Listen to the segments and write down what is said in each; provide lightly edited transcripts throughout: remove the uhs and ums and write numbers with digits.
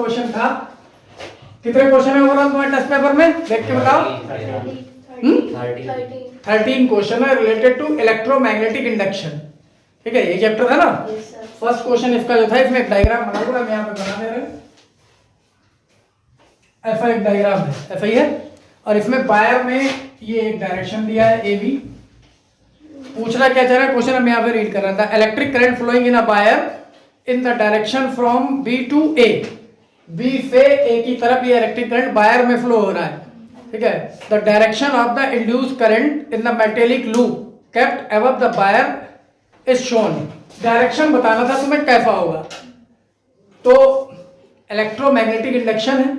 Question था। कितने question है ओवरऑल तुम्हारे टेस्ट पेपर में, देख के बताओ। 13 क्वेश्चन है रिलेटेड टू इलेक्ट्रोमैग्नेटिक इंडक्शन। ठीक है, ये चैप्टर है ना। फर्स्ट क्वेश्चन इसका जो था, इसमें एक डायग्राम बना हुआ है, हम यहाँ पे बना दे रहे हैं। ऐसा एक डायग्राम है, ऐसा ही है। और इसमें वायर में ये एक डायरेक्शन दिया है ए बी। पूछना क्या चाह रहा है क्वेश्चन, हम यहाँ पे रीड कर रहा था। Electric current flowing in a wire in the direction from B to A. B से ए की तरफ ये इलेक्ट्रिक करंट वायर में फ्लो हो रहा है। ठीक है, the direction of the induced current in the metallic loop kept above the wire is shown. Direction बताना था तुम्हें कैसा होगा। तो इलेक्ट्रोमैग्नेटिक इंडक्शन है,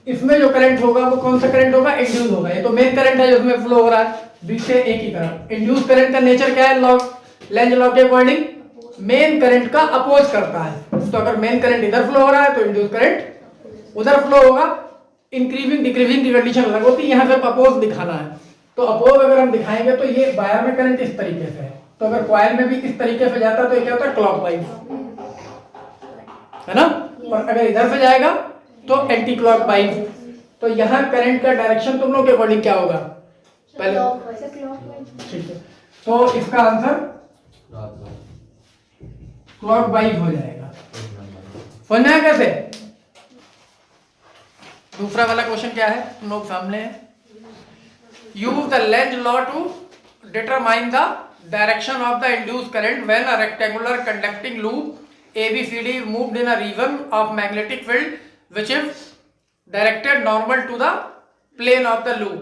इसमें जो करंट होगा वो कौन सा करंट होगा, इंड्यूस होगा। ये तो मेन करंट है जो इसमें फ्लो हो रहा है बी से ए की तरफ। इंड्यूस करंट का नेचर क्या है, लेंज लॉ के अकॉर्डिंग मेन करंट का अपोज करता है। तो अगर मेन करंट इधर फ्लो हो रहा है तो इंड्यूस करंट उधर फ्लो होगा। इंक्रीजिंग डिक्रीजिंग की कंडीशन अलग होती है, यहाँ सिर्फ अपोज दिखाना है। तो अपोज अगर हम दिखाएंगे तो ये वायर में करंट इस तरीके से है, तो अगर कॉइल में भी इस तरीके से जाता है तो ये क्या होता है, क्लॉकवाइज, है ना। और अगर इधर से जाएगा तो एंटी क्लॉकवाइज। तो यहाँ करंट का डायरेक्शन तुम लोग के अकॉर्डिंग क्या होगा पहले, ठीक है। तो इसका आंसर क्लॉकवाइज हो जाएगा। समझ में आया कैसे। दूसरा वाला क्वेश्चन क्या है, तुम लोग सामने है। Use the Lenz law to determine the direction of the induced current when a rectangular conducting loop ABCD moved in a region of magnetic field which is directed normal to the plane of the loop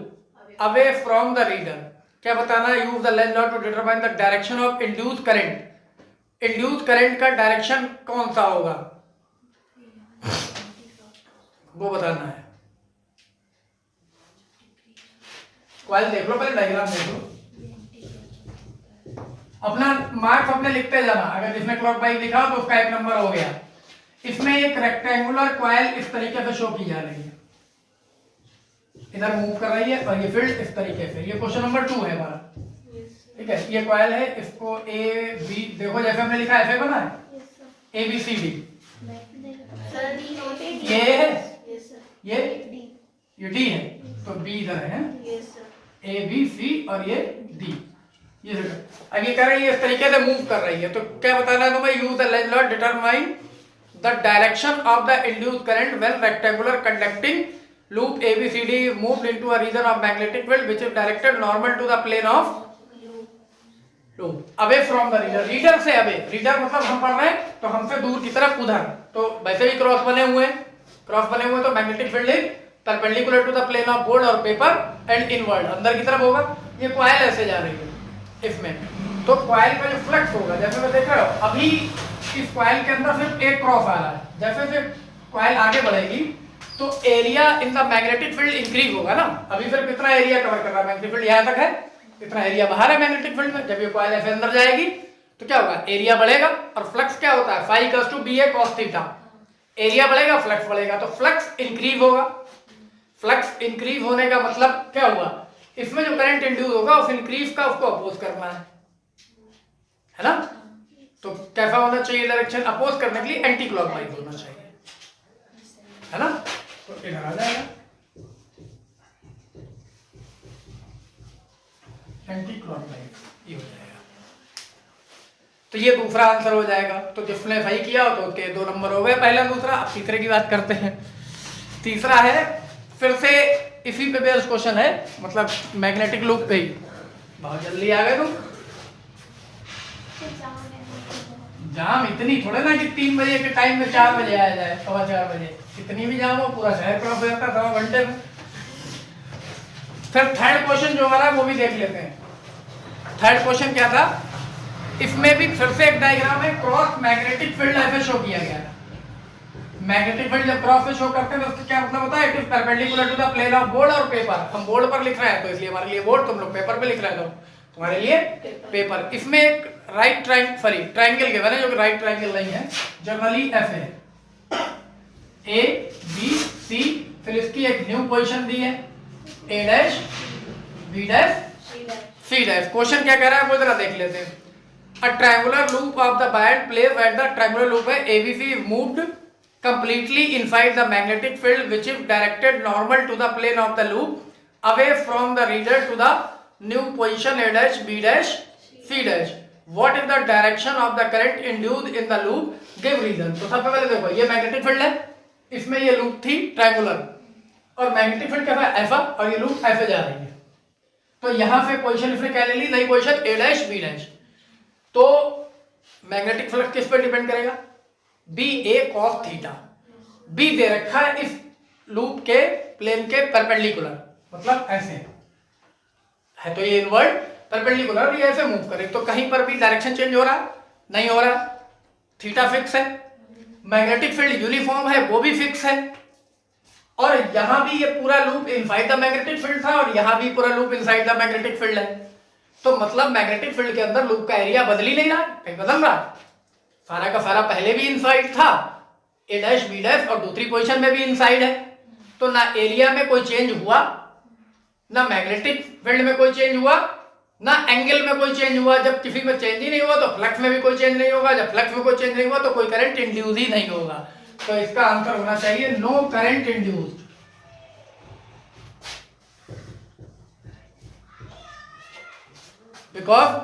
away from the reader। क्या बताना है, use the Lenz law to determine the direction of induced current. Induced current का direction कौन सा होगा वो बताना है। कॉइल देख लो, पहले डायग्राम देख लो, अपना मार्क्स अपने लिखते जाना। अगर जिसने क्लॉकवाइज लिखा तो उसका 1 नंबर हो गया। इसमें एक रेक्टेंगुलर कॉइल इस तरीके से शो की जा रही है, इधर मूव कर रही है और ये फील्ड इस तरीके से। ये क्वेश्चन नंबर 2 है हमारा। ठीक है, ये कॉइल है, इसको ए बी, देखो जैसे हमने लिखा ऐसे बना है ABCD। ये है, ये डी है, तो बी इधर है, ABC और ये डी। ये अब ये कर रही है, इस तरीके से मूव कर रही है। तो क्या बताना है तुम्हें, use the Lenz law determine the direction of the induced current when rectangular conducting loop ABCD moved into a region of magnetic field which is directed normal to the plane of loop away from the reader. Reader से away, reader मतलब हम पढ़ रहे हैं तो हमसे दूर की तरफ उधर। तो वैसे भी क्रॉस बने हुए हैं, तो magnetic field is perpendicular to the plane of board और पेपर एंड इनवर्ड, अंदर की तरफ होगा। ये कॉइल ऐसे जा रही है इसमें, तो कॉइल का जो फ्लक्स होगा, जैसे मैं देख रहा हूं अभी इस कॉइल के अंदर सिर्फ एक क्रॉस आ रहा है। जैसे जैसे कॉइल आगे बढ़ेगी तो area in the magnetic field increase होगा ना। अभी सिर्फ इतना एरिया कवर कर रहा है, मैग्नेटिक फील्ड यहां तक है, इतना एरिया बाहर है मैग्नेटिक फील्ड में। जब ये कॉइल ऐसे अंदर जाएगी तो क्या होगा, एरिया बढ़ेगा। और फ्लक्स क्या होता है, phi equals to BA cos theta. Area बढ़ेगा, फ्लक्स बढ़ेगा, तो फ्लक्स इंक्रीज होगा। फ्लक्स इंक्रीज होने का मतलब क्या हुआ, इसमें जो करंट इंड्यूस होगा उस इंक्रीज का उसको अपोज करना है ना। तो कैसा होना चाहिए डायरेक्शन, अपोज करने के लिए एंटी क्लॉकवाइज होना चाहिए, है ना। तो इधर आ जाएगा एंटी क्लॉकवाइज, ये हो जाएगा। तो ये दूसरा आंसर हो जाएगा। तो जिसने सही किया तो उसके 2 नंबर हो गए, पहला दूसरा। अब तीसरे की बात करते हैं। तीसरा है फिर से इसी पे बेस्ड क्वेश्चन है, मतलब मैग्नेटिक लूप पे ही। बहुत जल्दी आ गए तुम। जाम इतनी थोड़े ना कि 3 बजे के टाइम में 4 बजे आया जाए, 4:15 बजे। इतनी भी जाम हो, पूरा शहर क्रॉस हो जाता है 1.5 घंटे में। फिर थर्ड क्वेश्चन जो हमारा वो भी देख लेते हैं। थर्ड क्वेश्चन क्या था, इसमें भी फिर से एक डायग्राम है, क्रॉस मैग्नेटिक फील्ड ऐसे शो किया गया है। मैग्नेटिक फील्ड जब क्रॉस से शो करते हैं तो उसका क्या मतलब होता है, it is perpendicular to the plane of board और पेपर। हम बोर्ड पर लिख रहे हैं तो इसलिए हमारे लिए बोर्ड, तुम लोग पेपर पे लिख रहे हो तो तुम्हारे लिए पेपर। इसमें एक राइट ट्राइंगल गिवन है जो कि राइट ट्राइंगल नहीं है, जनरली ऐसे है ABC, फिर इसकी एक न्यू पोजीशन दी है A' B' C'। क्वेश्चन क्या कह रहा है वो जरा देख लेते हैं। A triangular loop of the band placed at the triangular loop है ABC moved completely inside the magnetic field which is directed normal to the plane of the loop away from the reader to the new position A dash B dash C dash. What is the direction of the current induced in the loop? Give reason. तो सबसे पहले देखो ये magnetic field है, इसमें ये loop थी triangular और मैग्नेटिक फील्ड क्या है ऐसा और ये लूप ऐसे जा रही है। तो यहां से पोजीशन इसने क्या ले ली, नई position A dash B dash. तो मैग्नेटिक फ्लक्स किस पर डिपेंड करेगा, B A cos theta. B दे रखा है इस लूप के प्लेन के परपेंडिकुलर, मतलब ऐसे है तो ये इनवर्ट परपेंडिकुलर, ये ऐसे मूव करे तो कहीं पर भी डायरेक्शन चेंज हो रहा है नहीं हो रहा, थीटा फिक्स है। मैग्नेटिक फील्ड यूनिफॉर्म है वो भी फिक्स है, और यहां भी ये पूरा loop inside the magnetic field था और यहां भी पूरा loop inside the magnetic field है। तो मतलब मैग्नेटिक फील्ड के अंदर लूप का एरिया बदल ही नहीं रहा, कहीं बदल रहा, सारा का सारा पहले भी इनसाइड था ए डैश बी डैश और दूसरी पोजीशन में भी इनसाइड है। तो ना एरिया में कोई चेंज हुआ, ना मैग्नेटिक फील्ड में कोई चेंज हुआ, ना एंगल में कोई चेंज हुआ। जब किसी में चेंज ही नहीं हुआ तो फ्लक्स में भी कोई चेंज नहीं होगा, जब फ्लक्स में कोई चेंज नहीं हुआ तो कोई करंट इंड्यूस ही नहीं होगा। तो इसका आंसर होना चाहिए no current induced. Because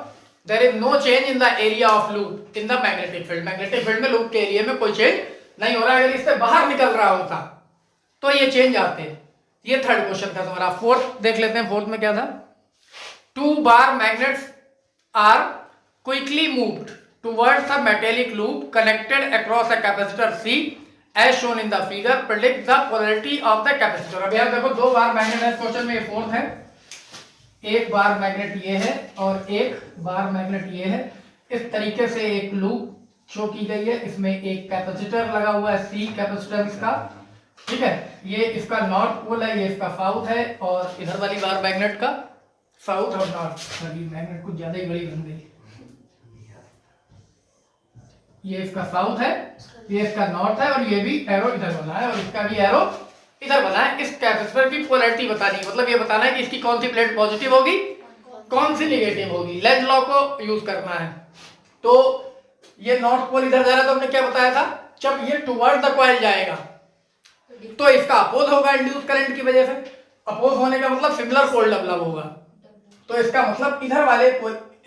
there is no change in the area of loop in the magnetic field. Magnetic field में लूप के एरिया में कोई चेंज नहीं हो रहा। अगर इससे बाहर निकल रहा होता तो ये चेंज आते। ये थर्ड क्वेश्चन था तुम्हारा। फोर्थ देख लेते हैं, फोर्थ में क्या था। 2 bar magnets are quickly moved towards a metallic loop connected across a capacitor C as shown in the figure. Predict the polarity of the capacitor. अब यहाँ देखो 2 बार मैग्नेट है क्वेश्चन में, ये फोर्थ है। एक बार मैग्नेट ये है और एक बार मैग्नेट ये है। इस तरीके से एक लूप शो की गई है, इसमें एक कैपेसिटर लगा हुआ है C कैपेसिटर इसका, ठीक है। ये इसका नॉर्थ पोल है, ये इसका साउथ है, और इधर वाली बार मैग्नेट का साउथ और नॉर्थ। मैग्नेट कुछ ज्यादा ही बड़ी बन गई। ये इसका साउथ है, ये इसका नॉर्थ है, और ये भी एरो इधर बना है और इसका भी एरो इधर बना है। इस कैपेसिटर की पोलैरिटी बतानी है, मतलब ये बताना है कि इसकी कौन सी प्लेट पॉजिटिव होगी कौन सी नेगेटिव होगी। लेंज लॉ को यूज करना है। तो ये नॉर्थ पोल इधर जा रहा है, तो हमने क्या बताया था, जब ये टुवर्ड द कॉइल जाएगा तो इसका अपोज होगा इंड्यूस करंट की वजह से। अपोज होने का मतलब सिमिलर पोल डेवलप होगा। तो इसका मतलब इधर वाले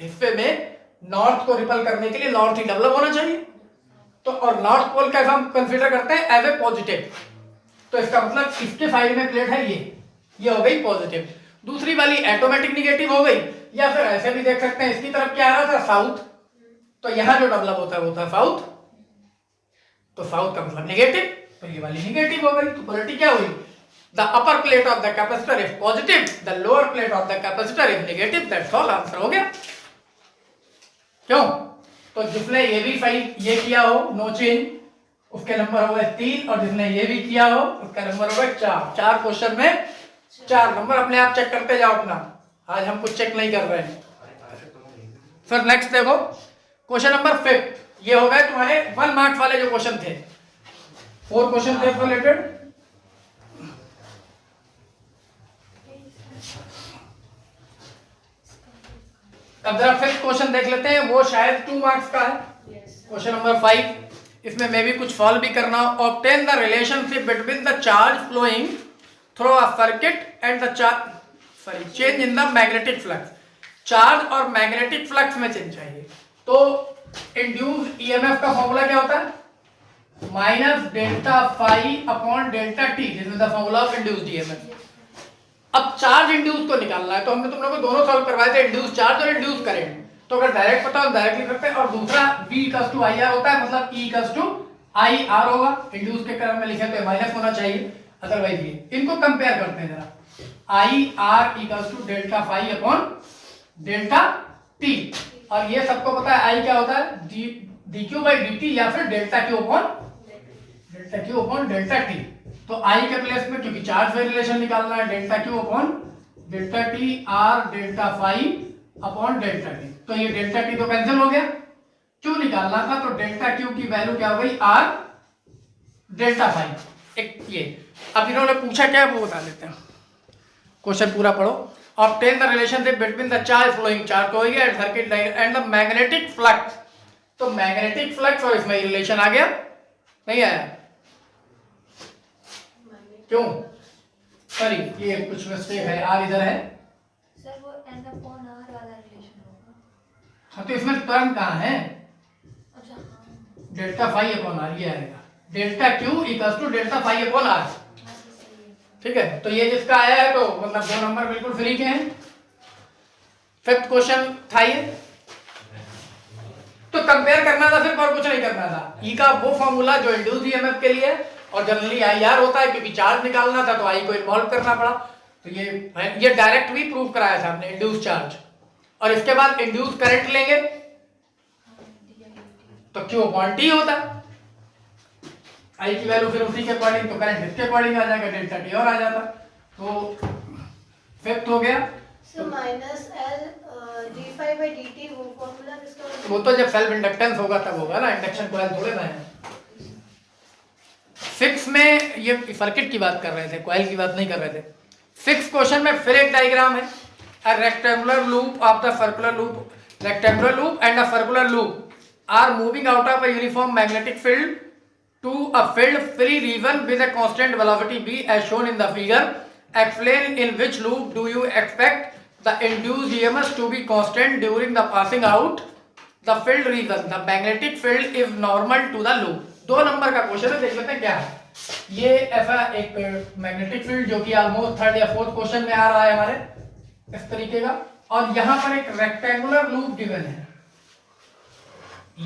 हिस्से में नॉर्थ को रिपल करने के लिए नॉर्थ ही डेवलप होना चाहिए। तो और नॉर्थ पोल कैसा हम कंसीडर करते हैं, एज ए पॉजिटिव। तो इसका मतलब इसके साइड में प्लेट है ये हो गई पॉजिटिव। दूसरी वाली ऑटोमेटिक निगेटिव हो गई, या फिर ऐसे भी देख सकते हैं इसकी तरफ क्या आ रहा था, साउथ। तो यहां जो डेवलप होता है वो था साउथ, तो साउथ का मतलब निगेटिव, तो ये वाली निगेटिव हो गई। तो पोलैरिटी क्या हुई, the upper plate of the capacitor is positive, the lower plate of the capacitor is negative. That's all, answer हो गया। क्यों, तो जिसने ये भी सही ये किया हो नो चेंज, उसके नंबर हो गए 3, और जिसने ये भी किया हो उसका नंबर हो गए 4। 4 क्वेश्चन में 4 नंबर। अपने आप चेक करते जाओ अपना, आज हम कुछ चेक नहीं कर रहे हैं। सर नेक्स्ट देखो क्वेश्चन नंबर 5। ये हो गए तुम्हारे 1 मार्क्स वाले जो क्वेश्चन थे। 4 क्वेश्चन थे रिलेटेड। अब जरा 5th क्वेश्चन देख लेते हैं, वो शायद 2 मार्क्स का है। क्वेश्चन नंबर 5, इसमें मे भी कुछ सॉल्व भी करना। Obtain the relationship between the charge flowing through a circuit and the change in the magnetic flux. Charge और मैग्नेटिक फ्लक्स में चेंज चाहिए। तो इंड्यूस्ड ईएमएफ का फॉर्मूला क्या होता है, minus delta phi upon delta T, this is the formula of induced EMF. अब charge induce को निकालना है, तो हमने तुम लोगों को दोनों सॉल्व करवाए थे, इंड्यूस चार्ज और इंड्यूस करंट। तो अगर डायरेक्ट पता हो डायरेक्ट लिख सकते हैं, और दूसरा V इक्वल्स टू IR होता है, मतलब E इक्वल्स टू IR होगा। इंड्यूस के क्रम में लिखे तो माइनस होना चाहिए, अदरवाइज ये। इनको कंपेयर करते हैं जरा। IR equals to delta phi upon delta T, और ये सबको पता है I क्या होता है, dq बाई dt, या फिर delta Q upon delta T. तो I के प्लेस में, क्योंकि चार्ज में रिलेशन निकालना है, delta Q upon delta T R delta phi upon delta T. तो ये डेल्टा टी तो कैंसिल हो गया, क्यू निकालना था, तो डेल्टा क्यू की वैल्यू क्या हो गई, R डेल्टा फाई। एक ये अब इन्होंने पूछा क्या वो बता देते हैं। क्वेश्चन पूरा पढ़ो। Obtain the relationship between the charge flowing, charge हो गया, and circuit and the magnetic flux. तो मैग्नेटिक फ्लक्स और इसमें रिलेशन आ गया, नहीं आया, क्यों? सॉरी ये कुछ मिस्टेक है, आर इधर है सर वो एन अपॉन आर वाला रिलेशन होगा। हाँ तो इसमें टर्म कहाँ है? अच्छा हाँ डेल्टा फाई अपॉन आर ये आएगा, delta Q equals to delta phi upon R. ठीक है, तो ये जिसका आया है तो मतलब 2 नंबर बिल्कुल फ्री के हैं। फिफ्थ क्वेश्चन था ये, तो कंपेयर करना था, सिर्फ और कुछ नहीं करना था। ई का वो फॉर्मूला जो इंड्यूस्ड ईएमएफ के लिए है, और जनरली आई आर होता है क्योंकि चार्ज निकालना था तो आई को इन्वॉल्व करना पड़ा। तो ये डायरेक्ट भी प्रूव कराया था हमने इंड्यूस चार्ज, और इसके बाद इंड्यूस करंट लेंगे तो क्यू अपॉन टी होता है, आई की वैल्यू फिर उसी के अकॉर्डिंग, तो करंट इसके अकॉर्डिंग आ जाएगा, डेल्टा टी और आ जाता। तो फिफ्थ हो गया। So minus L D phi by D T, वो फॉर्मूला किसका होता है? वो तो जब सेल्फ इंडक्टेंस होगा तब होगा ना, इंडक्शन कॉइल थोड़े ना है। सिक्स में ये सर्किट की बात कर रहे थे, कॉइल की बात नहीं कर रहे थे। सिक्स क्वेश्चन में फिर एक डायग्राम है, a rectangular loop of the circular loop, rectangular loop and a circular loop are moving out of a uniform magnetic field to a filled free region with a constant velocity v as shown in the figure. Explain in which loop do you expect the induced EMF to be constant during the passing out the filled region. The magnetic field is normal to the loop. 2 number का question है, देख लेते हैं क्या है। ये ऐसा एक मैग्नेटिक फील्ड जो कि ऑलमोस्ट थर्ड या फोर्थ क्वेश्चन में आ रहा है हमारे इस तरीके का, और यहां पर एक रेक्टेंगुलर लूप गिवन है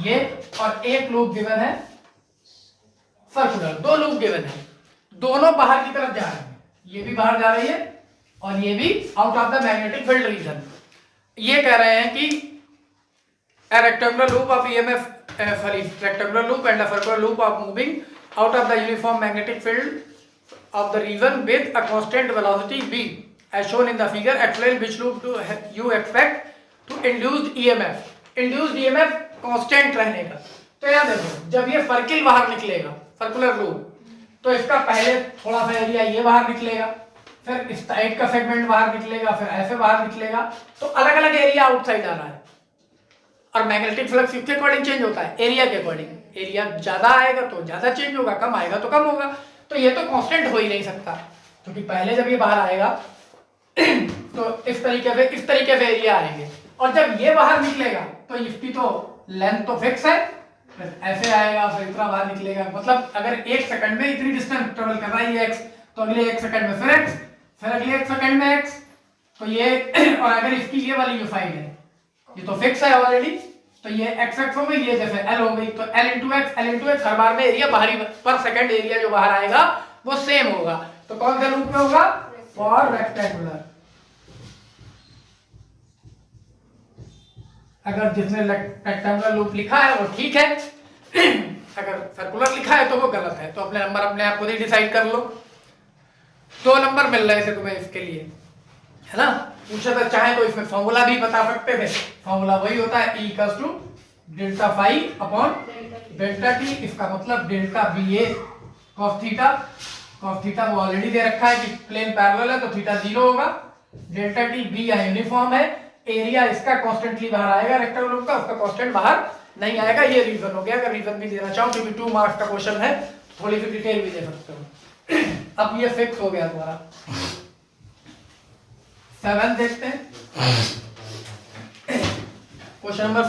ये, और एक लूप गिवन है सर्कुलर, 2 लूप गिवन है, दोनों बाहर की तरफ जा रहे हैं, ये भी बाहर जा रही है और ये भी out of the magnetic field region. ये कह रहे हैं कि a rectangular loop of EMF rectangular loop and a circular loop of moving out of the uniform magnetic field of the region with a constant velocity v as shown in the figure. Explain which loop do you expect to induced EMF. Induced EMF constant रहने का। तो याद देखो, जब ये circle बाहर निकलेगा circular loop, तो इसका पहले थोड़ा सा एरिया ये बाहर निकलेगा, फिर इस साइड का सेगमेंट बाहर निकलेगा, फिर ऐसे बाहर निकलेगा, तो अलग अलग एरिया आउटसाइड आ रहा है। और मैग्नेटिक फ्लक्स किसके अकॉर्डिंग चेंज होता है? एरिया के अकॉर्डिंग। एरिया ज्यादा आएगा तो ज्यादा चेंज होगा, कम आएगा तो कम होगा। तो ये तो कांस्टेंट हो ही नहीं सकता, क्योंकि पहले जब ये बाहर आएगा तो इस तरीके से एरिया आएंगे, और जब ये बाहर निकलेगा तो इसकी तो लेंथ तो फिक्स है, ऐसे आएगा फिर इतना बाहर निकलेगा। मतलब अगर 1 सेकंड में इतनी डिस्टेंस ट्रेवल कर रहा है ये x, तो अगले 1 सेकंड में फिर x, फिर अगले 1 सेकंड में x, तो ये और अगर इसकी ये वाली जो साइड है ये तो फिक्स है ऑलरेडी, तो ये x x हो गई, ये जैसे l हो गई, तो l into x हर बार में एरिया बाहरी पर सेकंड एरिया जो बाहर आएगा वो सेम होगा। तो कौन सा लूप में होगा? For rectangular. अगर जिसने रेक्टेंगुलर लूप लिखा है वो ठीक है, अगर सर्कुलर लिखा है तो वो गलत है। तो अपने नंबर अपने आप खुद ही डिसाइड कर लो। 2 नंबर मिल रहे थे तुम्हें इसके लिए, है ना। पूछा था चाहे तो इसमें फॉर्मूला भी बता सकते थे, फॉर्मूला वही होता है E equals to delta phi upon delta T. इसका मतलब delta B A cos theta, cos theta वो ऑलरेडी दे रखा है कि प्लेन पैरेलल है तो थीटा 0 होगा। डेल्टा टी बी या यूनिफॉर्म है, एरिया इसका कॉन्स्टेंटली बाहर आएगा रेक्टेंगुलर का, उसका कांस्टेंट बाहर नहीं आएगा। ये रीजन हो गया। अगर रीजन भी देना चाहूं क्योंकि 2 मार्क्स का क्वेश्चन है, थोड़ी सी डिटेल भी दे सकते हो। अब ये फिक्स हो गया तुम्हारा। 7 देखते हैं, क्वेश्चन नंबर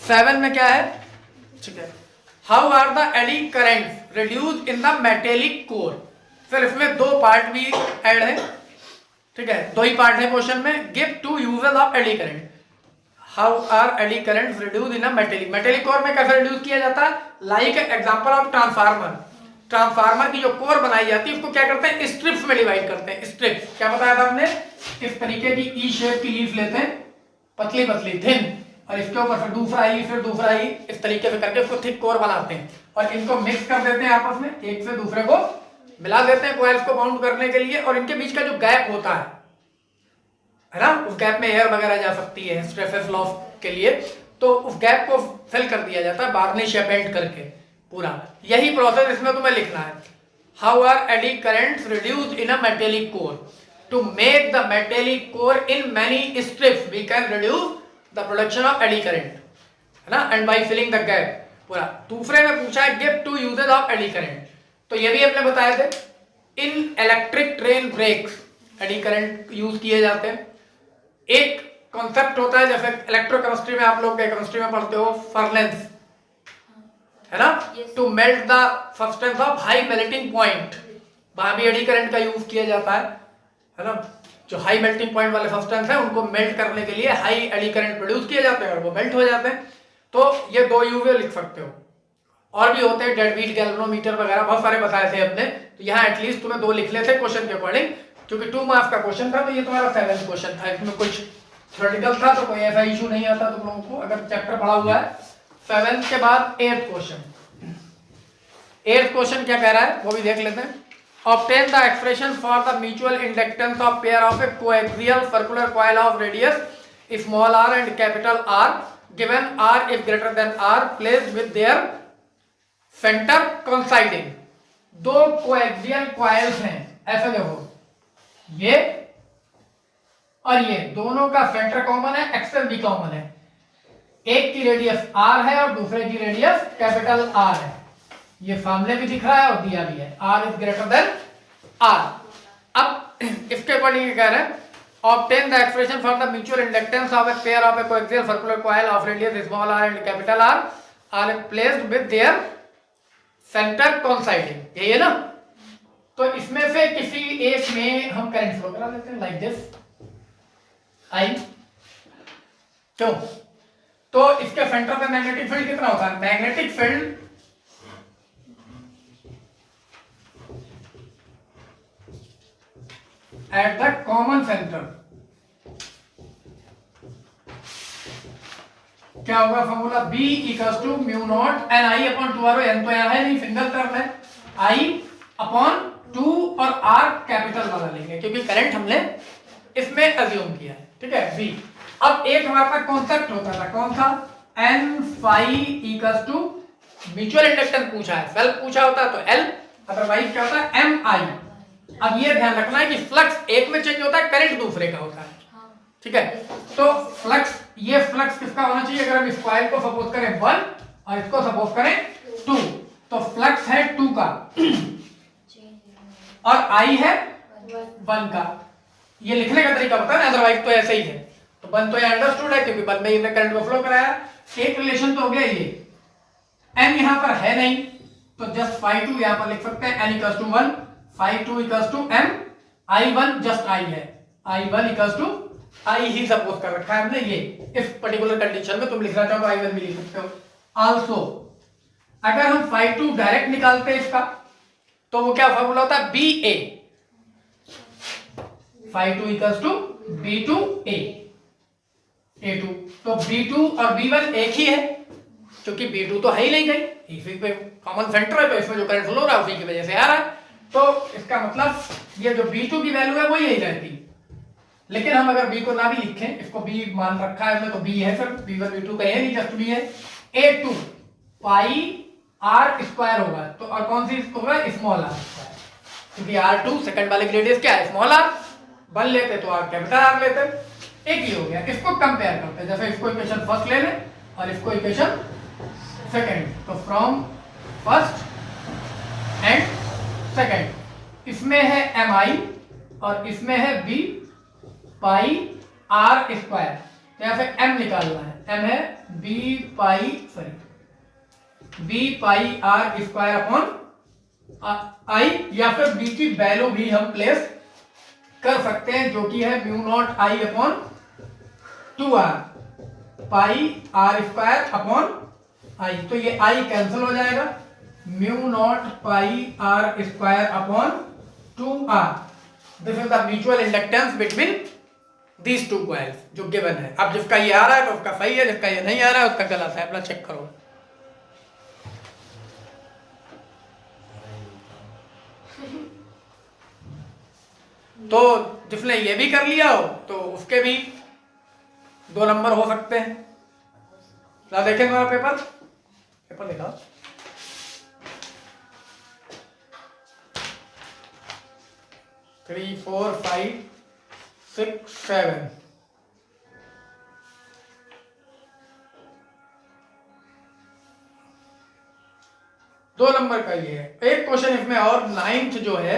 7 में क्या है? ठीक है, how are the eddy currents reduced in the metallic core. फिर इसमें 2 पार्ट भी ऐड है, ठीक है, 2 ही पार्ट है क्वेश्चन में। Give 2 uses of eddy current. How are eddy currents reduced in a metallic core में कैसे रिड्यूस किया जाता है? Like example of transformer. Transformer की जो कोर बनाई जाती है उसको क्या करते हैं? स्ट्रिप्स में डिवाइड करते हैं। स्ट्रिप्स क्या बताया था हमने? इस तरीके की ई शेप की लीफ लेते हैं, पतली पतली थिन, और इसके ऊपर फिर दूसरा ई, फिर दूसरा ई, इस तरीके से करके उसको थिक कोर बनाते हैं और इनको मिक्स कर देते हैं आपस में, एक से दूसरे को मिला देते हैं कॉइल्स को बाउंड करने के लिए। और इनके बीच का जो गैप होता है ना, उस गैप में एयर वगैरह जा सकती है हिस्टेरेसिस लॉस के लिए, तो उस गैप को फिल कर दिया जाता है वार्निश या पेंट करके पूरा। यही प्रोसेस इसमें तुम्हें लिखना है। How are eddy currents reduced in a metallic core. To make the metallic core in many strips we can reduce the production of eddy current, है ना, and by filling the gap पूरा। दूसरे में पूछा है give 2 uses of eddy current, तो ये भी हमने बताए थे in electric train brakes eddy current use किए जाते हैं। एक कॉन्सेप्ट होता है जैसे इलेक्ट्रोकेमिस्ट्री में आप लोग केमिस्ट्री में पढ़ते हो फर्नेस, है ना, to melt the substance of high melting point, वहां भी एडी करंट का यूज किया जाता है ना। जो हाई मेल्टिंग पॉइंट वाले सब्सटेंस है उनको मेल्ट करने के लिए हाई एडी करंट प्रोड्यूस किए जाते हैं और वो मेल्ट हो जाते हैं। तो ये दो यूवे लिख सकते हो, और भी होते हैं डेडबीट गैल्वेनोमीटर वगैरह बहुत सारे बताए थे अपने, तो यहाँ एटलीस्ट तुम्हें दो लिख लेते क्वेश्चन के अकॉर्डिंग, क्योंकि 2 मार्क्स का क्वेश्चन था, तो ये तुम्हारा 7th क्वेश्चन था, इसमें कुछ थ्योरेटिकल था तो कोई ऐसा इशू नहीं आता तुम लोगों को अगर चैप्टर पढ़ा हुआ है। 7th के बाद 8th क्वेश्चन। 8th क्वेश्चन क्या कह रहा है वो भी देख लेते हैं। Obtain the expression for the mutual inductance of pair of a coaxial circular coil of radius small r and capital R given r is greater than r placed with their center coinciding। दो coaxial coils हैं, ऐसा देखो, ये और ये दोनों का centre common है, एक्सल भी कॉमन है, एक की रेडियस r है और दूसरे की रेडियस कैपिटल R है, ये सामने भी दिख रहा है और दिया भी है, r is greater than r। अब इसके अकॉर्डिंग कह रहे हैं obtain the expression for the mutual inductance of a pair of a coaxial circular coil of radius small r and capital R are placed with their center coinciding, यही है ना। तो इसमें से किसी एक में हम करंट फ्लो करा देते हैं लाइक दिस I, क्यों, तो इसके सेंटर पे मैग्नेटिक फील्ड कितना होता है, magnetic field at the common center क्या होगा, formula B equals to mu naught N I upon 2r, N तो यहाँ है नहीं, सिंगल टर्म है, I अपॉन 2 और R कैपिटल वाला लेंगे क्योंकि करंट हमने इसमें अज्यूम किया है, ठीक है B। अब एक हमारे पास कॉन्सेप्ट होता था, कौन सा, N phi equals to mutual inductance पूछा है, सेल्फ पूछा होता तो L, अदरवाइज क्या होता है MI। अब ये ध्यान रखना है कि फ्लक्स एक में चेंज होता है, करंट दूसरे का होता है, ठीक है। तो फ्लक्स, ये फ्लक्स किसका होना चाहिए, अगर हम इस कॉइल को सपोज करें 1 और इसको सपोज करें 2, तो फ्लक्स है 2 का और I है 1 का। ये लिखने का तरीका पता है, अदरवाइज तो ऐसे ही है। तो 1 तो ये अंडरस्टूड है क्योंकि 1 में इसने करंट को फ्लो कराया, एक रिलेशन तो हो गया ये। n यहां पर है नहीं तो जस्ट phi2 यहां पर लिख सकते हैं, n equals to 1, phi2 equals to m, I1 just I है, I1 इक्वल्स टू I ही सपोज कर रखा है हमने, ये इस पर्टिकुलर कंडीशन में तुम लिखना चाहो तो I1 भी लिख सकते हो। आल्सो अगर हम phi2 डायरेक्ट निकालते हैं इसका तो वो क्या फॉर्मूला होता है, BA, phi2 equals to B2A, A2, तो B2 और B1 एक ही है क्योंकि B2 तो है ही नहीं गई, इसी पे कॉमन सेंटर है तो इसमें जो करंट फ्लो हो रहा है उसी की वजह से आ रहा है। तो इसका मतलब ये जो B2 की वैल्यू है वो यही रहती, लेकिन हम अगर B को ना भी लिखें, इसको B मान रखा है इसमें तो B है, फिर B1 B2 का है नहीं, जस्ट B है। A2 पाई R स्क्वायर होगा, तो और कौन सी होगा, स्मॉल r स्क्वायर, क्योंकि R2 सेकंड वाले की रेडियस क्या है, स्मॉल r, 1 लेते तो R कैपिटल R लेते, एक ही हो गया। इसको कंपेयर करते हैं, जैसे इसको इक्वेशन फर्स्ट ले लें और इसको इक्वेशन सेकंड, तो फ्रॉम फर्स्ट एंड सेकंड, इसमें है mi और इसमें है b पाई r स्क्वायर, तो यहाँ पे m निकालना है, m है b pi r square upon i, या फिर b की वैल्यू भी हम प्लेस कर सकते हैं जो कि है mu naught i upon 2r pi r square upon i, तो ये i कैंसिल हो जाएगा, mu naught pi r square upon 2r, this is the mutual inductance between these two coils जो गिवन है। अब जिसका ये आ रहा है तो उसका सही है, जिसका ये नहीं आ रहा है उसका गलत है, अपना चेक करो। तो जिसने ये भी कर लिया हो तो उसके भी 2 नंबर हो सकते हैं। ला देखें मेरा पेपर दिखाओ। थ्री 4 5 6 7 2 नंबर का ये है। एक क्वेश्चन इसमें और 9th जो है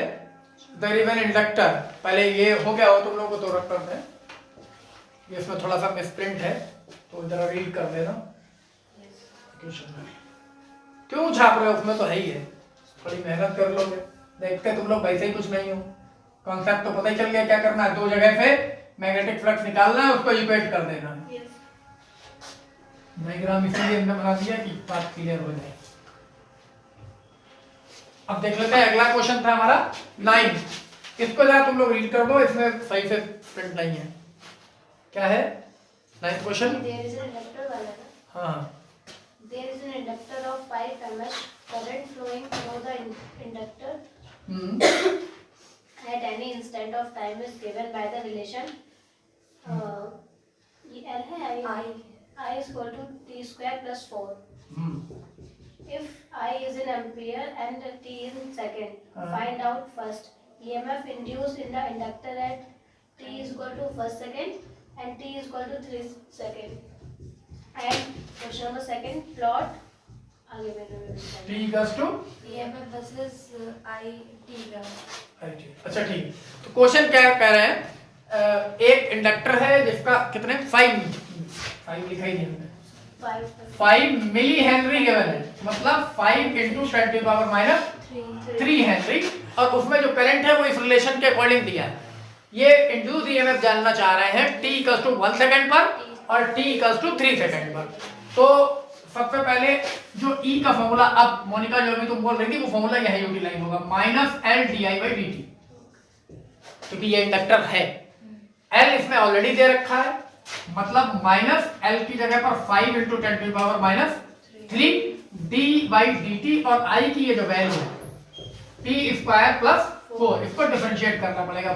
देयर इज एन इंडक्टर, पहले ये हो गया हो तुम लोगों को तो रख करते हैं, ये इसमें थोड़ा सा मिसप्रिंट है तो जरा रीड कर देना। क्यों छाप रहे हो, उसमें तो है ही है, थोड़ी मेहनत कर लोगे, देखते तुम लोग वैसे ही कुछ नहीं हो, कॉन्सेप्ट तो पता ही चल गया क्या करना है, दो जगह पे मैग्नेटिक फ्लक्स निकालना है, उसको इक्वेट कर देना है। डायग्राम इसलिए हमने बना दिया कि बात क्लियर हो जाए। अब देख लेते हैं अगला क्वेश्चन था हमारा 9, इसको जरा तुम लोग रीड कर दो, इसमें सही से प्रिंट नहीं है। क्या है 9th question? There is an inductor वाला ना? हाँ, There is an inductor of 5 mH current flowing through the inductor at any instant of time is given by the relation ये L है I is equal to t square plus 4. If I is in ampere and t is in second, find out first EMF induced in the inductor at t is equal to first second and t is equal to 3 second. And question number second, plot आगे मैंने t equals to EMF versus I t graph. अच्छा ठीक है, तो question क्या कह रहे हैं, एक इंडक्टर है जिसका कितने 5 लिखा ही नहीं हमने, 5 मिली हेनरी गिवन है, मतलब 5 इंटू 10⁻³ हेनरी, और उसमें जो करंट है वो इस रिलेशन के अकॉर्डिंग दिया है। ये इंड्यूस ईएमएफ जानना चाह रहे हैं t इक्वल्स टू 1 सेकंड पर और t इक्वल्स टू 3 सेकंड पर। तो सबसे पहले जो E का फॉर्मूला, अब मोनिका जो भी तुम बोल रही थी वो फॉर्मूला यही यूटिलाइज होगा, -L/di/dt, क्योंकि ये इंडक्टर है, L इसमें ऑलरेडी दे रखा है, मतलब -L की जगह पर 5 इंटू 10⁻³ d/dt, और I की ये जो वैल्यू है t² प्लस 4, इसको डिफरेंशिएट करना पड़ेगा,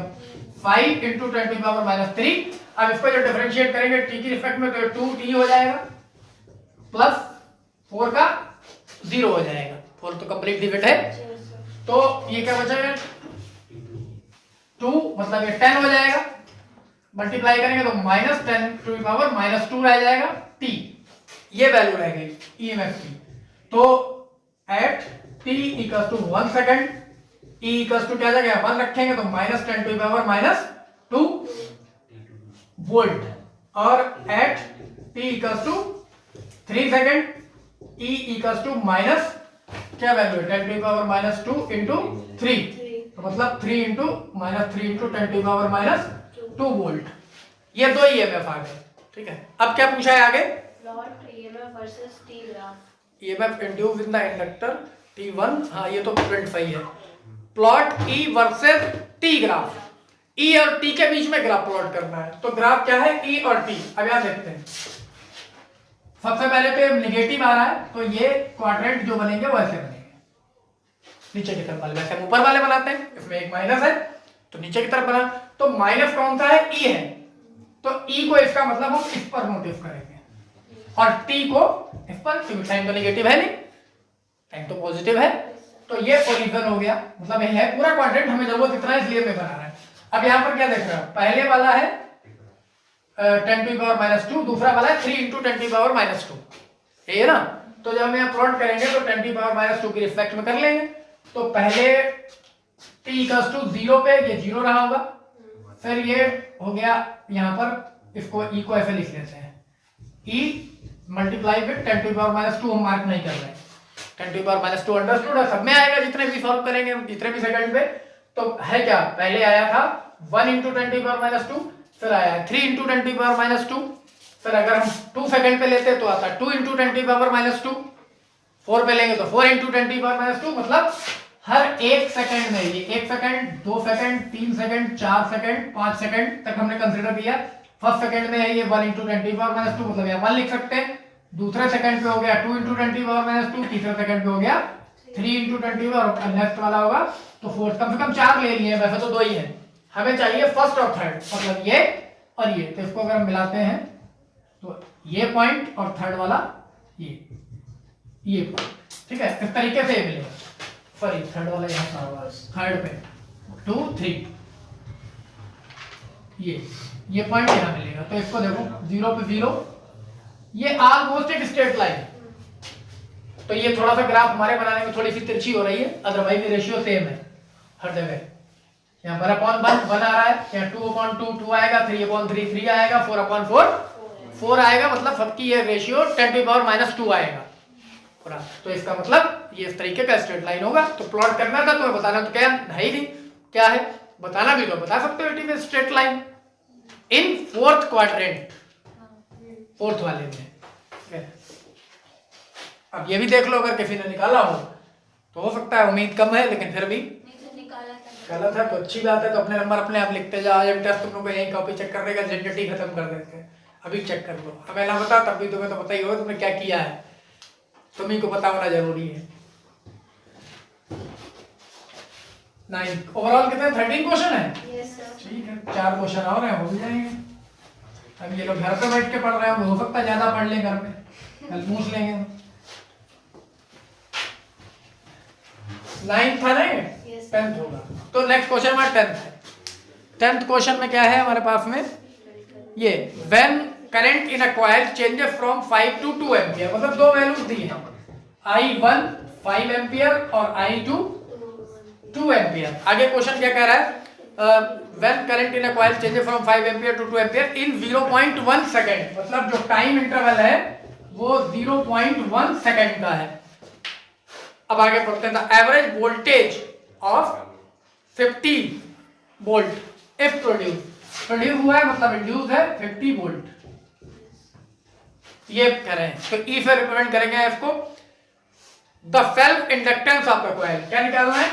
5 इंटू 10⁻³ अब इसको जो डिफरेंशिएट करेंगे t की रिस्पेक्ट में तो 2t हो जाएगा प्लस 4 का 0 हो जाएगा, 4 तो कंप्लीट डिविड है, तो ये क्या बचेगा 2, मतलब ये 10 हो जाएगा, मल्टीप्लाई करेंगे तो -10⁻⁻² रह जाएगा t, ये वैल्यू रह गई ईएमएफ की। तो at t equals to 1 second, e equals to क्या जाएगा 1 रखेंगे तो -10⁻² वोल्ट, और at t equals to 3 second e equals to minus क्या वैल्यू है 10⁻² इंटू 3, तो मतलब 3 इंटू -3 × 10⁻² वोल्ट। ये दो ईएमएफ आ गए, ठीक है। अब क्या पूछा है आगे, plot EMF versus T graph, EMF induced in the inductor T1, हाँ ये तो प्रिंट सही है, plot E versus T graph, E और T के बीच में ग्राफ प्लॉट करना है, तो ग्राफ क्या है E और T, अब यहां देखते हैं। सबसे पहले तो नेगेटिव आ रहा है, तो ये क्वाड्रेंट जो बनेंगे वो ऐसे बनेंगे, नीचे की तरफ वाले वैसे हम ऊपर वाले बनाते हैं, इसमें एक माइनस है तो नीचे की तरफ बना, तो माइनस कौन सा है E है, तो E को इसका मतलब हम इस पर नोटिस करेंगे और T को इस पर, क्योंकि टाइम तो नेगेटिव है नहीं, टाइम तो पॉजिटिव है, तो ये ओरिजिन हो गया, मतलब ये है पूरा क्वाड्रेंट, हमें जरूरत इतना है इसलिए मैं बना रहा है। अब यहाँ पर क्या देख रहे हो, पहले वाला है 10⁻², दूसरा वाला है 3 × 10⁻², ये है ना, तो जब हम यहाँ प्लॉट करेंगे तो 10⁻² की रिस्पेक्ट में कर लेंगे, तो पहले t इक्वल्स टू 0 पे ये 0 रहा होगा, फिर ये हो गया यहाँ पर, इसको e को ऐसे लिख लेते हैं, e मल्टीप्लाई विद 10⁻², हम मार्क नहीं कर रहे हैं, 10⁻² अंडरस्टूड है, सब में आएगा जितने भी सॉल्व करेंगे जितने भी सेकंड पे, तो है क्या, पहले आया था 1 × 10⁻², फिर आया 3 × 10⁻², फिर अगर हम 2 सेकंड पे लेते तो आता 2 × 10⁻², 4 पे लेंगे तो 4 × 10⁻², मतलब हर एक सेकंड में, ये 1 second 2 second 3 second 4 second 5 second तक हमने कंसीडर किया, फर्स्ट सेकंड में है ये 1 × 10⁻², मतलब यहाँ 1 लिख सकते हैं, दूसरे सेकंड पे हो गया 2 × 10⁻², तीसरे सेकंड पे हो गया 3 × 10⁻², और नेक्स्ट वाला होगा तो फोर्थ, कम से कम 4 ले लिए, वैसे तो 2 ही है, हमें चाहिए फर्स्ट और थर्ड, मतलब ये और ये, तो इसको अगर हम मिलाते हैं तो ये पॉइंट और थर्ड वाला ये पॉइंट, ठीक है, इस तरीके से ये मिलेगा, सॉरी थर्ड वाला यहाँ पर होगा, थर्ड पे 2 3, ये पॉइंट यहाँ मिलेगा, तो इसको देखो 0 पे 0, ये ऑलमोस्ट एक स्ट्रेट लाइन, तो ये थोड़ा सा ग्राफ हमारे बनाने में थोड़ी सी तिरछी हो रही है, अदरवाइज रेशियो सेम है हर जगह, यहाँ 1/1 आ रहा है, यहाँ 2/2 2 आएगा, 3/3 3 आएगा, 4/4 4 आएगा, मतलब सबकी ये रेशियो 10⁻⁻2 आएगा पूरा। तो इसका मतलब ये इस तरीके का स्ट्रेट लाइन होगा। तो प्लॉट करना था, तुम्हें बताना तो क्या है ही नहीं, क्या है बताना भी तो बता सकते हो, it is straight line in 4th quadrant, 4th वाले में। अब ये भी देख लो, अगर किसी ने निकाला हो तो हो सकता है, उम्मीद कम है लेकिन फिर भी गलत है तो अच्छी बात है। तो अपने नंबर अपने आप लिखते जाओ, जब टेस्ट तुम लोग को यही कॉपी चेक करने का झंझट ही खत्म कर देते हैं। अभी चेक कर लो, हमें ना बता तब भी तुम्हें तो पता ही होगा तुमने क्या किया है, तुम्ही को पता होना जरूरी है। 9 ओवरऑल कितने 13 क्वेश्चन है? ठीक है, 4 क्वेश्चन और हैं, हो भी जाएंगे। अब ये लोग घर पे बैठ के पढ़ रहे हैं, हो सकता है ज्यादा पढ़ लें घर पे, कल पूछ लेंगे। 9th था नहीं, 10th होगा। तो नेक्स्ट क्वेश्चन हमारा 10th है। 10th क्वेश्चन में क्या है हमारे पास में, ये when current in a coil changes from 5 to 2 ampere, मतलब दो वैल्यूज दी हैं, I1 5 एम्पियर और I2 2 एम्पियर। आगे क्वेश्चन क्या कह रहा है, when current in a coil changes from 5 ampere to 2 ampere in 0.1 second, मतलब जो टाइम इंटरवल है वो 0.1 सेकंड का है। अब आगे पढ़ते हैं, average voltage of 50 volt if produce हुआ है, मतलब इंड्यूस है 50 वोल्ट, ये कह रहे हैं। तो ई से रिप्रेजेंट करेंगे इसको, the self inductance of the coil. क्या निकालना है,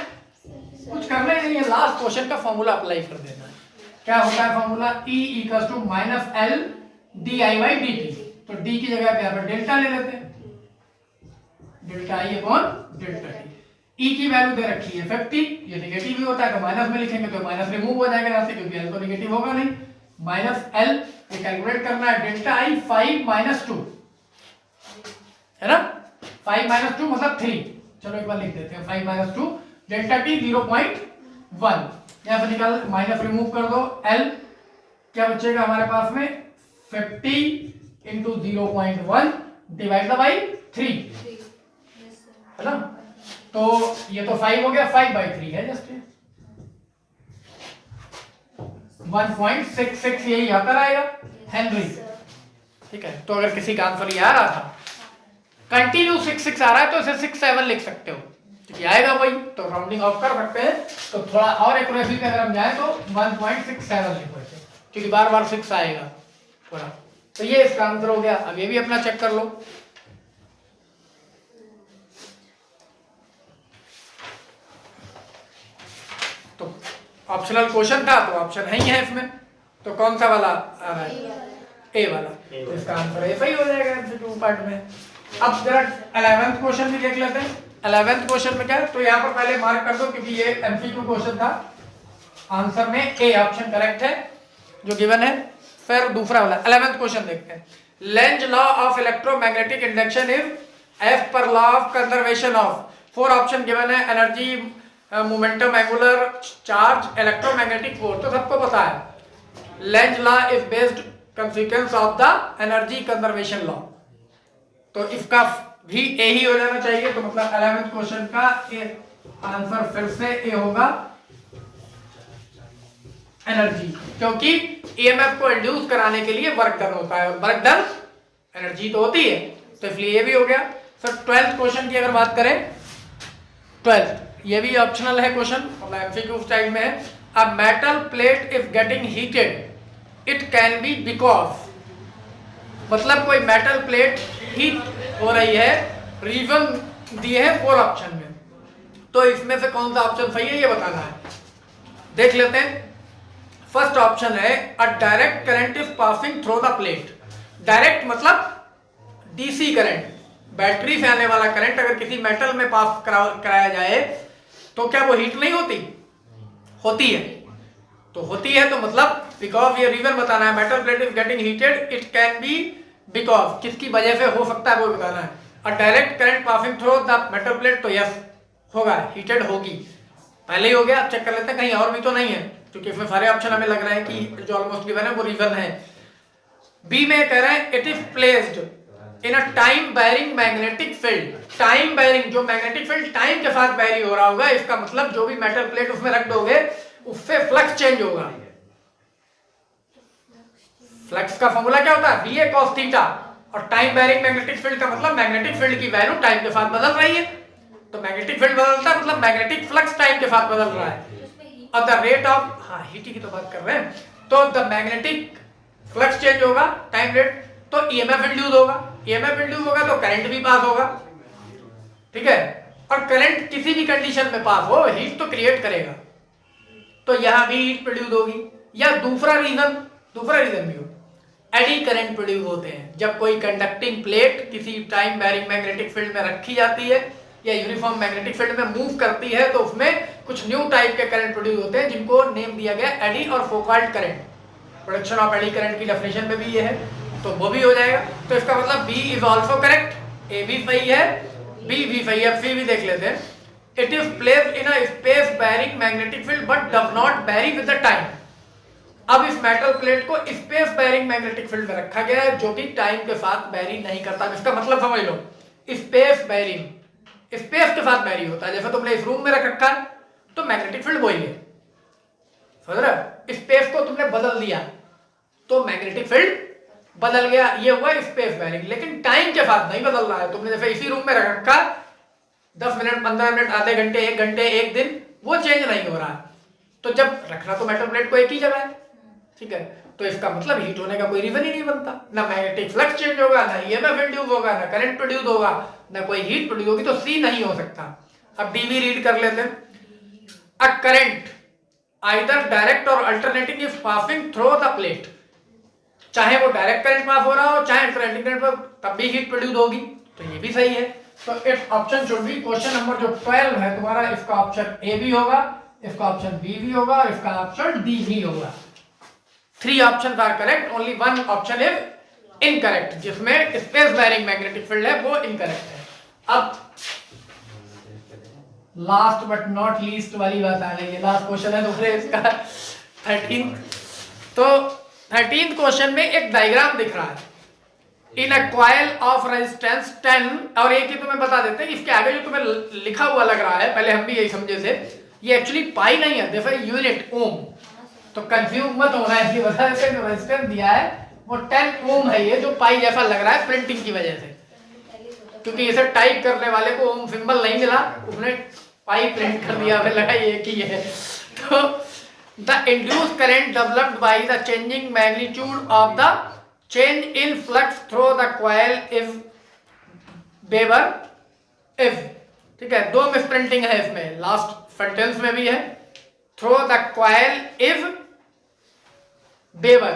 कुछ करना ही नहीं है, लास्ट क्वेश्चन का फॉर्मूला अप्लाई कर देना है। क्या होता है फॉर्मूला, E = -L di/dt। तो d की जगह पे यहाँ पर डेल्टा ले लेते हैं, डेल्टा I/डेल्टा t। E की वैल्यू दे रखी है 50, ये नेगेटिव भी होता है तो माइनस में लिखेंगे तो माइनस रिमूव हो जाएगा यहाँ से, क्योंकि L तो नेगेटिव होगा नहीं। -L ये कैलकुलेट करना है, डेल्टा I 5 - 2 है ना, 5 - 2 मतलब 3। चलो एक बार लिख देते हैं, 5 - 2 डेल्टा t 0.1, यहाँ से निकाल माइनस रिमूव कर दो, L क्या बचेगा हमारे पास में 50 × 0.1 डिवाइड बाई 3 है ना। तो ये तो 5 हो गया, 5/3 है जस्ट 1.66 यही आता रहेगा हेनरी। ठीक है, तो अगर किसी का आंसर ये आ रहा था, कंटिन्यू 6 आ रहा है तो इसे 6-7 लिख सकते हो, क्योंकि आएगा वही, तो राउंडिंग ऑफ कर सकते हैं। तो थोड़ा और एक्यूरेसी पे अगर हम जाए तो 1.67 लिखो इसे, क्योंकि बार बार 6 आएगा थोड़ा। तो ये इसका आंसर हो गया। अब ये भी अपना चेक कर लो, तो ऑप्शनल क्वेश्चन था तो ऑप्शन है ही है इसमें, तो कौन सा वाला आ रहा है, ए वाला, तो इसका आंसर ए सही हो जाएगा एमसीक्यू पार्ट में। अब जरा 11th क्वेश्चन भी देख लेते हैं। 11th क्वेश्चन में क्या है, तो यहाँ पर पहले मार्क कर दो क्योंकि ये एमसीक्यू क्वेश्चन था, आंसर में ए ऑप्शन करेक्ट है जो गिवन है। फिर दूसरा वाला 11th क्वेश्चन देखते हैं, Lenz law of electromagnetic induction is as per law of conservation of, 4 option given है, energy, momentum, angular charge, electromagnetic force. तो सबको पता है Lenz law is based consequence of the energy conservation law, तो इसका भी ए ही हो जाना चाहिए। तो मतलब 11th क्वेश्चन का आंसर फिर से ए होगा, एनर्जी, क्योंकि ईएमएफ को इंड्यूस कराने के लिए वर्क डन होता है और वर्क डन एनर्जी तो होती है, तो इसलिए ये भी हो गया। सर 12th क्वेश्चन की अगर बात करें, 12th ये भी ऑप्शनल है क्वेश्चन, मतलब एमसीक्यू स्टाइल में है। A metal plate is getting heated it can be because, मतलब कोई मेटल प्लेट हीट हो रही है, रीजन दिए हैं 4 ऑप्शन में, तो इसमें से कौन सा ऑप्शन सही है ये बताना है। देख लेते हैं, फर्स्ट ऑप्शन है अ direct current is passing through the plate. Direct मतलब डीसी करंट, बैटरी से आने वाला करंट अगर किसी मेटल में पास कराया जाए तो क्या वो हीट नहीं होती, होती है, तो होती है, तो मतलब बिकॉज ये रीजन बताना है, metal plate is getting heated it can be because, किसकी वजह से हो सकता है वो बताना है। अ direct current passing through the metal plate, तो यस होगा, हीटेड होगी, पहले ही हो गया। अब चेक कर लेते हैं कहीं और भी तो नहीं है, क्योंकि इसमें सारे ऑप्शन हमें लग रहे हैं कि जो ऑलमोस्ट गिवन है वो रीजन है। बी में कह रहे हैं it is placed in a time varying magnetic field. Time varying, जो मैग्नेटिक फील्ड टाइम के साथ वेरी हो रहा होगा, इसका मतलब जो भी मेटल प्लेट उसमें रख दोगे उससे इसमें फ्लक्स चेंज होगा। फ्लक्स का फॉर्मूला क्या होता है? VA cos थीटा, और टाइम वेरिंग मैग्नेटिक फील्ड का मतलब मैग्नेटिक फील्ड की वैल्यू टाइम के साथ बदल रही है, तो मैग्नेटिक फील्ड बदलता है मतलब मैग्नेटिक फ्लक्स टाइम के साथ बदल रहा है। और द रेट ऑफ, हाँ हीट की तो बात कर रहे हैं, तो द मैग्नेटिक फ्लक्स चेंज होगा टाइम रेट, तो ईएमएफ इंड्यूस होगा, ईएमएफ इंड्यूस होगा तो करंट भी पास होगा, ठीक है। और करंट किसी भी कंडीशन में पास हो हीट तो क्रिएट करेगा, तो यहां भी हीट प्रोड्यूस होगी। या दूसरा रीजन भी हो, एडी करंट प्रोड्यूस होते हैं जब कोई कंडक्टिंग प्लेट किसी टाइम वेरिंग मैग्नेटिक फील्ड में रखी जाती है या यूनिफॉर्म मैग्नेटिक फील्ड में मूव करती है, तो उसमें कुछ न्यू टाइप के करंट प्रोड्यूस होते हैं जिनको नेम दिया गया एडी और Foucault current. Production of eddy current की डेफिनेशन में भी ये है, तो वो भी हो जाएगा। तो इसका मतलब बी इज ऑल्सो करेक्ट, ए भी सही है, बी भी सही है, सी भी देख लेते हैं। It is placed in a space varying magnetic field but does not vary with the time. अब इस मेटल प्लेट को स्पेस वेरिंग मैग्नेटिक फील्ड में रखा गया है जो कि टाइम के साथ वेरी नहीं करता। इसका मतलब समझ लो, स्पेस वेरिंग, स्पेस के साथ वेरी होता है। जैसे तुमने इस रूम में रख रखा है तो मैग्नेटिक फील्ड वही है, समझ रहे? स्पेस को तुमने बदल दिया तो मैग्नेटिक फील्ड बदल गया, ये हुआ स्पेस वेरिंग। लेकिन टाइम के साथ नहीं बदल रहा है। तुमने जैसे इसी रूम में रख रखा 10 मिनट, 15 मिनट, आधे घंटे, 1 घंटे, 1 दिन, वो चेंज नहीं हो रहा है। तो जब रखना तो मेटल प्लेट को एक ही जगह है, ठीक है। तो इसका मतलब हीट होने का कोई रीजन ही नहीं बनता। ना मैग्नेटिक फ्लक्स चेंज होगा, ना ईएमएफ इंड्यूस होगा, ना करंट प्रोड्यूस होगा, ना कोई हीट प्रोड्यूस होगी, तो सी नहीं हो सकता। अब डी भी रीड कर लेते हैं। अ करंट आइदर डायरेक्ट और alternating is passing through the plate, चाहे वो डायरेक्ट करंट पास हो रहा हो चाहे अल्टरनेटिंग करंट, तब भी हीट प्रोड्यूस होगी, तो ये भी सही है। तो it's option should be, question number जो 12 है तुम्हारा, इसका ऑप्शन ए भी होगा, इसका ऑप्शन बी भी होगा, और इसका ऑप्शन डी भी होगा। 3 options are correct, only 1 option is incorrect, जिसमें स्पेस वेरिंग मैग्नेटिक फील्ड है वो इनकरेक्ट है। अब लास्ट बट नॉट लीस्ट वाली बात आ गई है, लास्ट क्वेश्चन है दूसरे इसका 13। तो 13th क्वेश्चन में एक डायग्राम दिख रहा है, इन अ कॉइल ऑफ रेजिस्टेंस 10, और एक ही तुम्हें बता देते हैं, इसके आगे जो तुम्हें लिखा हुआ लग रहा है, पहले हम भी यही समझे थे, ये एक्चुअली पाई नहीं है, देखो यूनिट ओम, तो कंफ्यूज मत होना है, इसलिए बता देते हैं जो रेजिस्टेंस दिया है वो 10 ओम है, ये जो पाई जैसा लग रहा है प्रिंटिंग की वजह से, क्योंकि इसे टाइप करने वाले को ओम सिंबल नहीं मिला, उसने पाई प्रिंट कर दिया, हमें लगा ये की है। तो the induced current developed by the changing magnitude of the change in flux through the coil is weber if, ठीक है। 2 मिस प्रिंटिंग है इसमें, लास्ट सेंटेंस में भी है, through the coil is weber,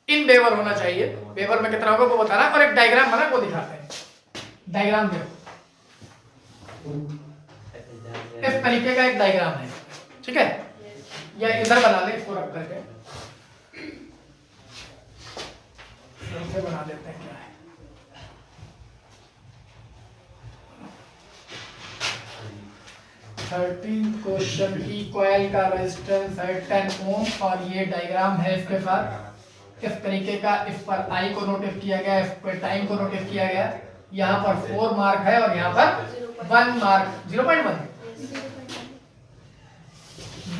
in weber होना चाहिए, वेबर में कितना होगा वो बताना, और एक डायग्राम बना वो दिखाते हैं। डायग्राम देखो, इस तरीके का एक डायग्राम है, ठीक है, या इधर बना ले इसको रख करके, ऐसे बना लेते हैं, क्या है 13th क्वेश्चन की कॉइल का रेजिस्टेंस है 10 ओम, और ये डायग्राम है इसके साथ इस तरीके का, इस पर आई को नोटिस किया गया, इस पर टाइम को नोटिस किया गया, यहाँ पर 4 मार्क है और यहाँ पर 1 मार्क,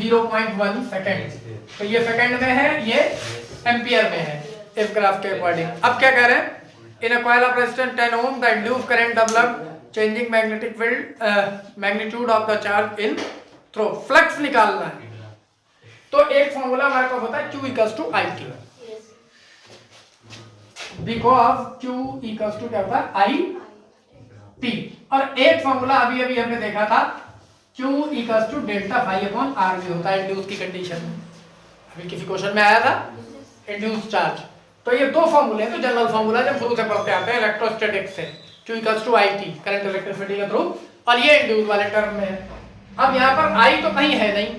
0.1 सेकेंड, तो ये सेकेंड में है, ये एम्पियर में है इस ग्राफ के अकॉर्डिंग। अब क्या कह रहे हैं, in a coil of resistance 10 ohm the induced current developed changing magnetic field magnitude of the charge in through, flux निकालना है, तो एक फॉर्मूला हमारे पास होता है Q equals to IT, because Q equals to क्या होता है IT, और एक फॉर्मूला अभी अभी हमने देखा था Q equals to delta phi upon R भी होता है इंड्यूस की कंडीशन में, अभी किसी क्वेश्चन में आया था इंड्यूस चार्ज। तो ये 2 फॉर्मूले हैं, तो जनरल फॉर्मूला जब शुरू से पढ़ते आते हैं इलेक्ट्रोस्टैटिक्स से, Q equals to IT current electricity के थ्रू, और ये इंड्यूस वाले टर्म में है। अब यहाँ पर I तो कहीं है नहीं,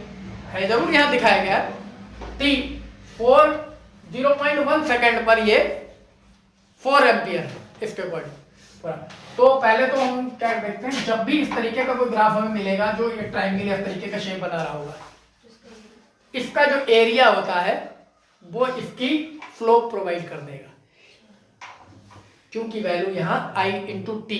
है जरूर यहाँ दिखाया गया T 0.1 सेकेंड पर ये 4 एम्पियर इसके अकॉर्डिंग। तो पहले तो हम क्या देखते हैं, जब भी इस तरीके का कोई ग्राफ हमें मिलेगा जो ये ट्रायंगल इस तरीके का शेप बना रहा होगा, इसका जो एरिया होता है वो इसकी स्लोप प्रोवाइड कर देगा, क्योंकि वैल्यू यहाँ I इंटू टी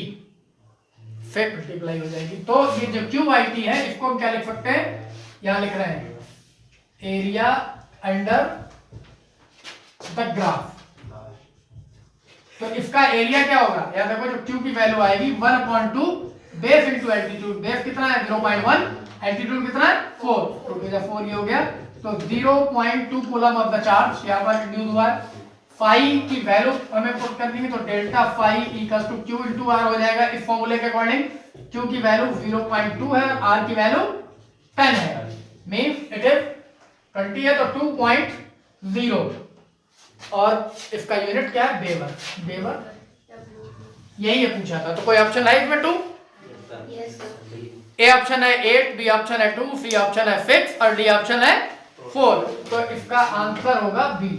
से मल्टीप्लाई हो जाएगी। तो ये जो QIT है इसको हम क्या लिख सकते हैं, यहाँ लिख रहे हैं एरिया अंडर द ग्राफ। तो इसका एरिया क्या होगा, या देखो जो क्यू की वैल्यू आएगी 1/2 बेस इंटू एल्टीट्यूड। बेस कितना है 0.1, एल्टीट्यूड कितना है 4, तो 4 ये हो गया। तो 0.2 कूलम ऑफ द चार्ज यहाँ पर इंड्यूस हुआ है। फाई की वैल्यू हमें पुट करनी है, तो delta phi equals to Q into R हो जाएगा इस फॉर्मूले के अकॉर्डिंग। क्यू की वैल्यू 0.2 है और आर की वैल्यू 10 है, मींस इट इज 20 है तो 2.0, और इसका यूनिट क्या है वेबर। वेबर यही है पूछा था। तो कोई ऑप्शन है इसमें 2? Yes, sir. ए ऑप्शन है 8, बी ऑप्शन है 2, सी ऑप्शन है 6 और डी ऑप्शन है 4। तो इसका आंसर होगा बी।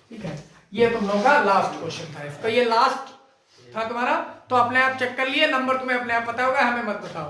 ठीक है, ये तुम लोगों का लास्ट क्वेश्चन था। इसका ये लास्ट था तुम्हारा, तो अपने आप चेक कर लिए, नंबर तुम्हें अपने आप पता होगा, हमें मत बताओ।